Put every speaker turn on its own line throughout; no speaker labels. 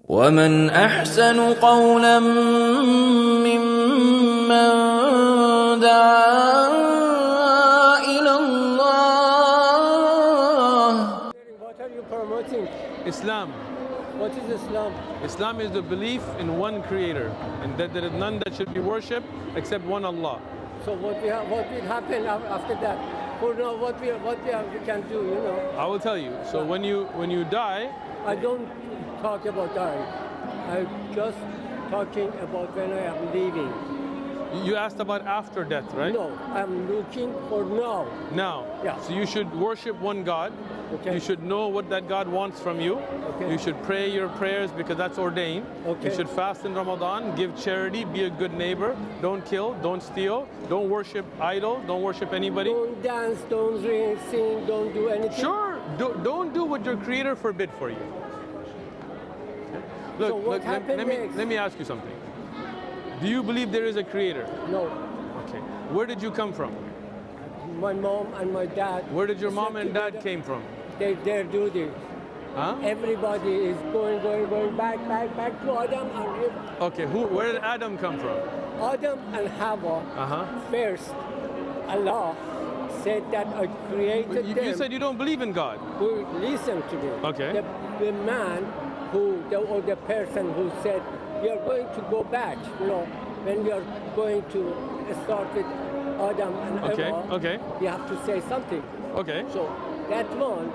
ومن أحسن قولا ممن دعا إلى الله.
What are you promoting?
Islam.
What is Islam?
Islam is the belief in one creator and that there is none that should be worshipped except one Allah.
So what will happen after that? For now, what we can do, you know?
I will tell you. So when you die,
I don't talk about dying. I'm just talking about when I am leaving.
you asked about after death, right?
No, I'm looking for now.
Now.
Yeah.
So you should worship one God.
Okay.
You should know what that God wants from you.
Okay.
You should pray your prayers because that's ordained.
Okay.
You should fast in Ramadan, give charity, be a good neighbor, don't kill, don't steal, don't worship idol, don't worship anybody.
Don't dance, don't sing, don't do anything.
Sure, don't do what your creator forbid for you. Look,
So what happened next?
let me ask you something. Do you believe there is a creator?
No.
Okay. Where did you come from?
My mom and my dad.
Where did your mom
slept
and dad
together.
came from?
Their duty.
Huh?
Everybody is going back to Adam and Eve.
Okay, where did Adam come from?
Adam and Hawa. First, Allah said that I created them.
You said you don't believe in God.
Who listen to me?
Okay.
The man or the person who said we are going to go back. You know, when we are going to start with Adam and Eva.
Okay.
We have to say something.
Okay.
So that one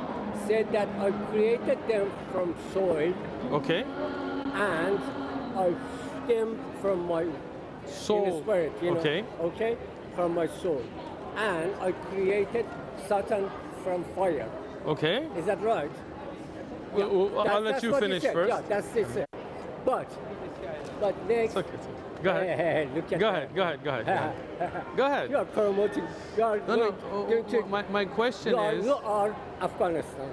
said that I created them from soil.
Okay.
And I stem from my
Soul.
spirit, you know.
Okay.
Okay, from my soul. And I created Satan from fire.
Okay.
Is that right?
Well, I'll let
That's
you
what he
finish
said.
first.
Yeah, that's it. But next.
It's okay. Go ahead.
Look at
Go
that.
ahead. Go ahead.
You are promoting. You are
No.
going to.
My question is.
You are Afghanistan.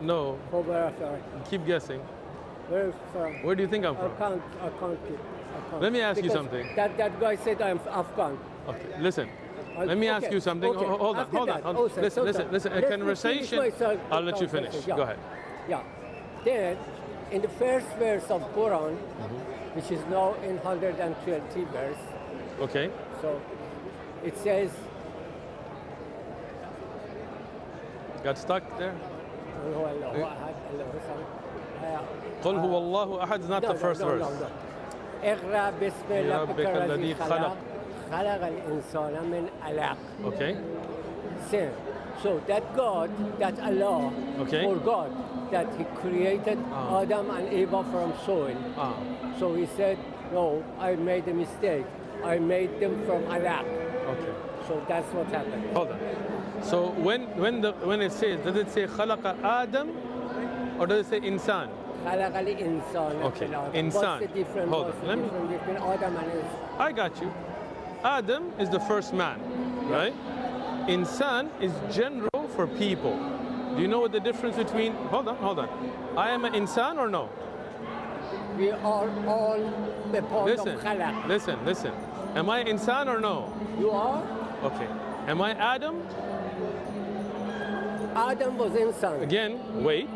No.
From where from?
Keep guessing.
Where from?
Where do you think I'm from?
I can't.
Let me ask you
Because
something.
That guy said I'm Afghan.
Okay. Listen. Let me ask you something.
Okay.
Hold
After
on.
that,
Listen. A conversation. I'll let you finish.
Yeah.
Go ahead.
Yeah. Then, in the first verse of Quran, which is now in 120 verse,
Okay.
so it says,
Got stuck there? قل هو الله أحد is not the first verse.
اقرأ بسم ربك الذي خلق خلق الإنسان من علق.
Okay.
So that God, that Allah,
Okay.
for God, that He created Adam and Eva from soil. So He said, no, I made a mistake. I made them from alaq.
Okay.
So that's what happened.
Hold on. So when it says, does it say خلق Adam or does it say insan?
خلق الإنسان.
Okay.
What's
Insan.
the difference?
Hold
What's
on.
the difference between Adam and Eve?
I got you. Adam is the first man, right? Insan is general for people. Do you know what the difference between, hold on. I am an insan or no?
We are all the part of khalaq.
Listen. Am I insan or no?
You are?
Okay. Am I Adam?
Adam was insan.
Again, wait.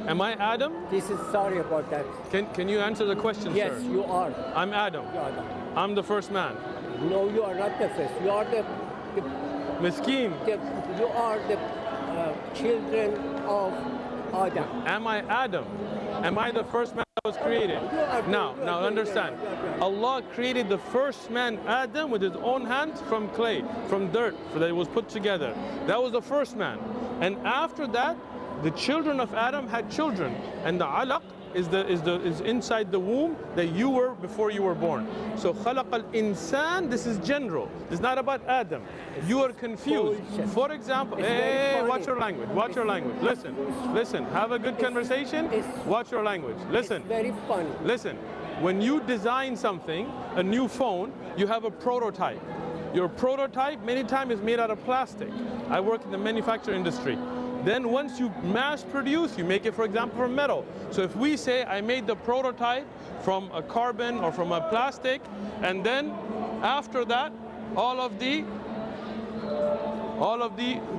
Am I Adam?
This is sorry about that.
Can you answer the question,
Yes,
sir?
you are.
I'm Adam.
You are.
I'm the first man.
No, you are not the first. You are the
Miskeen.
you are the children of Adam.
Am I Adam? Am I the first man that was created? Now understand. Allah created the first man, Adam, with his own hands from clay, from dirt, so that it was put together. That was the first man. And after that, the children of Adam had children. And the alaq is inside the womb that you were before you were born. So خلق الإنسان, this is general. It's not about Adam. You are confused. For example, hey, watch your language. Listen. Have a good conversation. Watch your language. Listen.
It's very funny.
Listen. When you design something, a new phone, you have a prototype. Your prototype many times is made out of plastic. I work in the manufacturing industry. Then once you mass produce, you make it, for example, from metal. So if we say I made the prototype from a carbon or from a plastic, and then after that, all of the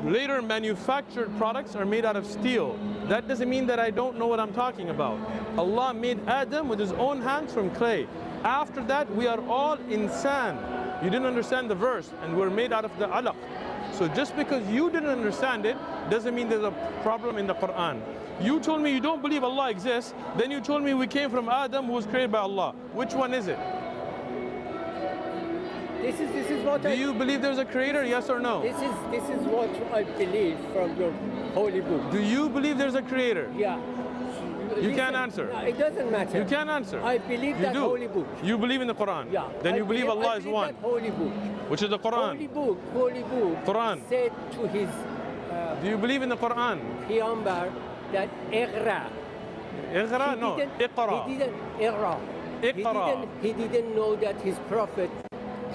later manufactured products are made out of steel. that doesn't mean that I don't know what I'm talking about. Allah made Adam with his own hands from clay. After that, we are all insan. You didn't understand the verse, and we're made out of the alaq. So just because you didn't understand it, doesn't mean there's a problem in the Quran. You told me you don't believe Allah exists, then you told me we came from Adam who was created by Allah. Which one is it?
This is what
Do you believe there's a creator, yes or no?
This is what I believe from your holy book.
Do you believe there's a creator?
Yeah.
You can't answer.
No, it doesn't matter.
You can't answer.
I believe
You
that
do.
holy book.
You believe in the Quran?
Yeah.
Then you believe Allah is one.
That holy book.
Which is the Quran.
Holy book.
Quran.
Said to his
Do you believe in the Quran?
Peygamber that Iqra.
Iqra? No. Iqra.
He didn't Iqra.
Iqra.
He didn't know that his prophet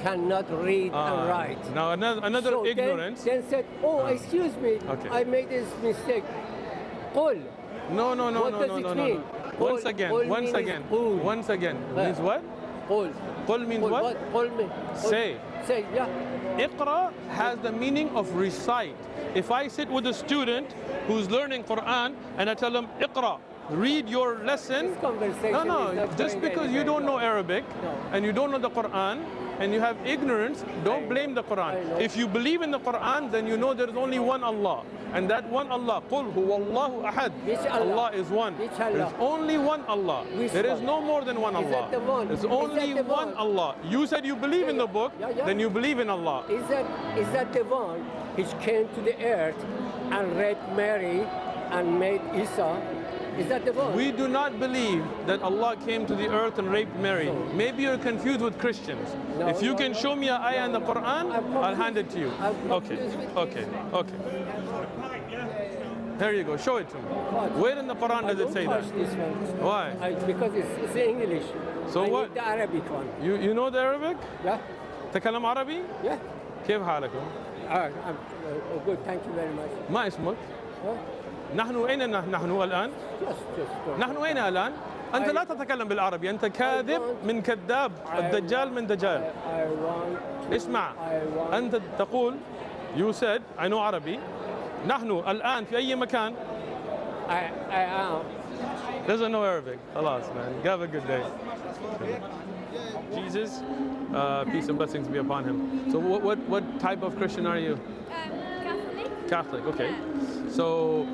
cannot read and write.
Now another
So
ignorance.
Then said, oh, excuse me,
Okay.
I made this mistake. Qul.
No.
What does it mean?
Once
Qul
again.
means
Means what?
Qul.
Qul means what?
Qul means.
Say.
Say, yeah.
Iqra has the meaning of recite. If I sit with a student who's learning Quran and I tell him, Iqra, read your lesson.
This conversation
No,
is not
just
going
because you
anywhere.
don't know Arabic
No.
and you don't know the Quran and you have ignorance, don't blame the
I
Quran.
know.
If you believe in the Quran, then you know there is only one Allah. And that one Allah, Qul huwallahu ahad.
Which Allah?
Allah is one.
Which Allah?
There's only one Allah.
Which
There is
one?
no more than one
Is
Allah.
that the one?
There's
Is
only
that the
one
one?
Allah. You said you believe in the book,
Yeah.
then you believe in Allah.
Is that the one which came to the earth and raped Mary and made Isa? Is that the one?
We do not believe that Allah came to the earth and raped Mary. Maybe you're confused with Christians.
No,
If you
no,
can
no.
show me an ayah in the Quran,
I'm
I'll hand it to you.
I'm
Okay,
confused with
okay, okay. There you go, show it to me.
What?
Where in the Quran does it
don't
say
touch
that?
this one.
Why?
Because it's English.
So
I
what?
need the Arabic one.
You know the Arabic?
Yeah?
تكلم عربي؟
Yeah?
كيف حالكم؟
I'm good, thank you very much.
ما اسمك؟
Huh?
نحن أين نحن الآن؟
Just.
نحن أين الآن؟ أنت لا تتكلم بالعربي، أنت كاذب من كذاب، الدجال من دجال.
I want to,
اسمع،
I want
أنت تقول you said I know عربي. نحن الآن في أي مكان.
I am.
Doesn't know Arabic. خلاص man. Have a good day. Jesus, peace and blessings be upon him. So what type of Christian are you?
Catholic.
Catholic. Okay. So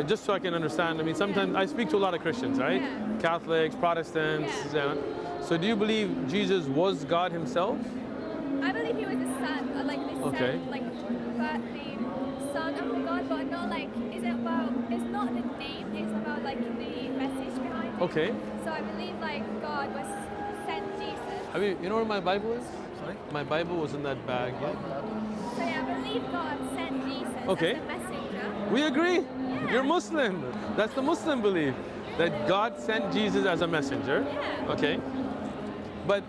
just so I can understand, I mean sometimes I speak to a lot of Christians, right?
Yeah.
Catholics, Protestants.
Yeah.
So do you believe Jesus was God himself?
I believe he was the son, or like the
Okay.
son, like the son of the God, but not like it's not the name, it's about like the message behind it.
Okay.
So I believe like God was sent Jesus.
I mean, you know where my Bible is? Sorry? My Bible was in that bag. Yeah.
So yeah, I believe God sent Jesus
Okay.
as a messenger.
We agree.
Yeah.
You're Muslim. That's the Muslim belief. That God sent Jesus as a messenger.
Yeah.
Okay. But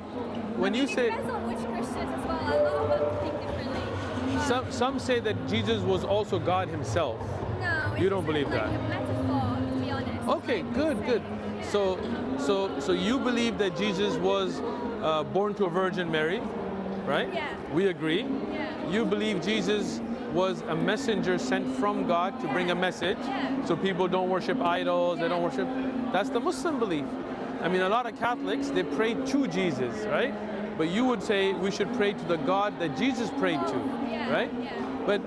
when you
It
say
depends on which Christians as well. A lot of them think differently.
some say that Jesus was also God himself.
No,
You don't believe
like
that?
a metaphor, to be honest.
Okay,
Like,
good,
saying-
good.
Yeah.
So you believe that Jesus was born to a Virgin Mary, right?
Yeah.
We agree.
Yeah.
You believe Jesus was a messenger sent from God to bring a message,
Yeah.
so people don't worship idols, they don't
Yeah.
worship. That's the Muslim belief. I mean, a lot of Catholics, they pray to Jesus, right? But you would say we should pray to the God that Jesus prayed to,
Yeah,
right?
yeah.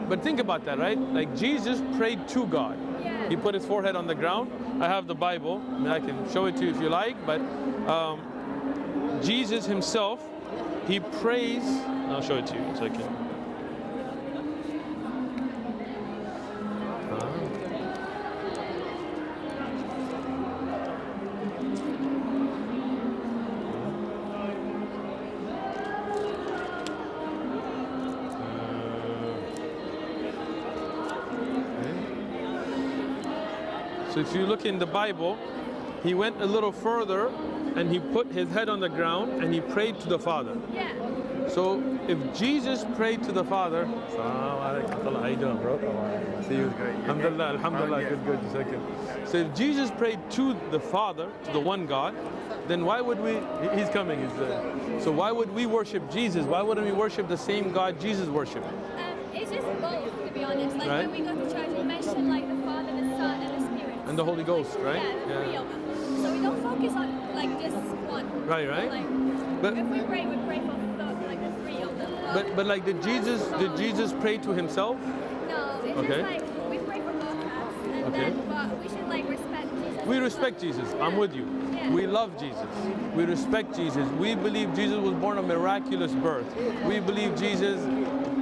But think about that, right? Like Jesus prayed to God.
Yeah.
He put his forehead on the ground. I have the Bible. I mean, I can show it to you if you like. But Jesus himself, he prays. I'll show it to you in a second. So if you look in the Bible, he went a little further and he put his head on the ground and he prayed to the Father.
Yeah.
So if Jesus prayed to the Father, how you doing, bro? See you. Alhamdulillah, alhamdulillah, good, second. So if Jesus prayed to the Father, to the one God, then why would we? He's coming. He's there. So why would we worship Jesus? Why wouldn't we worship the same God Jesus worshipped?
It's just both, to be honest. Like
Right.
when we go to church, we mention like the Father, the Son, and the Spirit.
And the Holy Ghost, right?
Yeah, the three of them. So we don't focus on like just one.
Right, right.
Like,
But-
if we pray for like the three of them.
But like did Jesus pray to himself?
No, it's
Okay.
just like we pray for God and
Okay.
then but we should like respect Jesus.
We respect Jesus. I'm with you.
Yeah.
We love Jesus. We respect Jesus. We believe Jesus was born a miraculous birth. We believe Jesus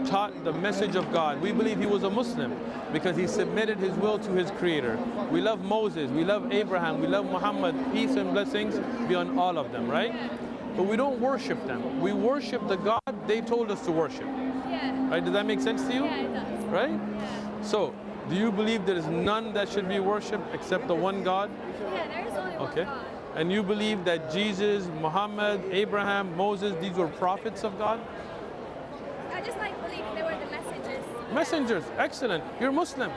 taught the message of God. We believe he was a Muslim because he submitted his will to his creator. We love Moses. We love Abraham. We love Muhammad. Peace and blessings be on all of them, right? But we don't worship them. We worship the God they told us to worship.
Yeah.
Right? Does that make sense to you?
Yeah, it does.
Right?
Yeah.
So, do you believe there is none that should be worshipped except the one God?
Yeah, there is only
Okay.
one God.
And you believe that Jesus, Muhammad, Abraham, Moses, these were prophets of God?
I just like believe they were the messengers.
Messengers, excellent. You're Muslim.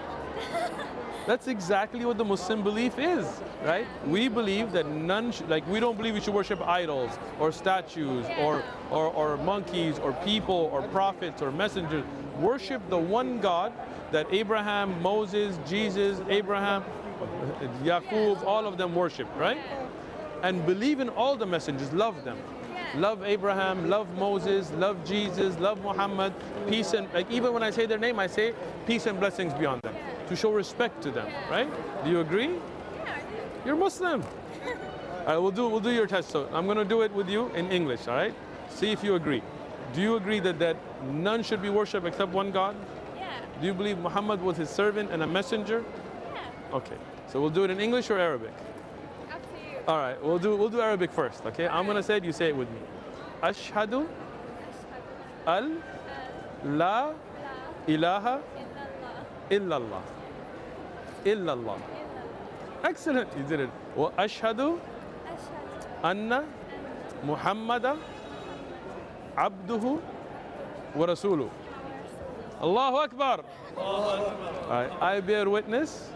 That's exactly what the Muslim belief is, right? We believe that none, we don't believe we should worship idols or statues or monkeys or people or prophets or messengers. Worship the one God that Abraham, Moses, Jesus, Abraham, Yaqub, all of them worship, right? And believe in all the messengers, love them. Love Abraham, love Moses, love Jesus, love Muhammad, peace and, even when I say their name, I say peace and blessings be on them, to show respect to them, right? Do you agree?
Yeah, I do.
You're Muslim. All right, we'll do your test. So I'm going to do it with you in English, all right? See if you agree. Do you agree that none should be worshipped except one God?
Yeah.
Do you believe Muhammad was his servant and a messenger?
Yeah.
Okay. So we'll do it in English or Arabic?
Up to you.
All right, we'll do Arabic first, okay? I'm gonna say it, you say it with me. Ashhadu al la ilaha illallah. Illallah. Excellent, you did it. Wa ashhadu anna Muhammadan abduhu wa rasuluhu. Allahu Akbar. All right, I bear witness.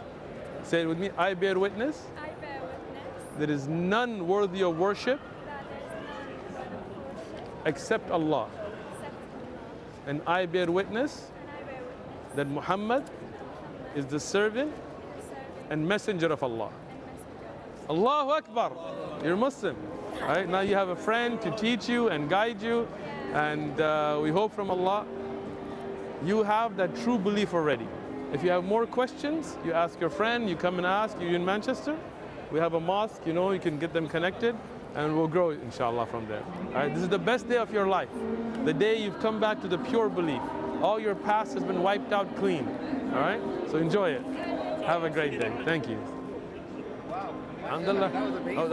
Say it with me. I bear witness.
I bear witness
There is none worthy of worship
that there is none worthy of worship
except Allah.
except Allah.
And I bear witness
And I bear witness
that Muhammad is the servant
the servant
and messenger of Allah.
and messenger of Allah.
Allahu Akbar. You're Muslim. All right, now you have a friend to teach you and guide you. And we hope from Allah you have that true belief already. If you have more questions, you ask your friend, you come and ask. You're in Manchester, we have a mosque, you can get them connected and we'll grow inshallah from there. All right, this is the best day of your life. The day you've come back to the pure belief. All your past has been wiped out clean. All right, so enjoy it. Have a great day. Thank you. Alhamdulillah. Oh, that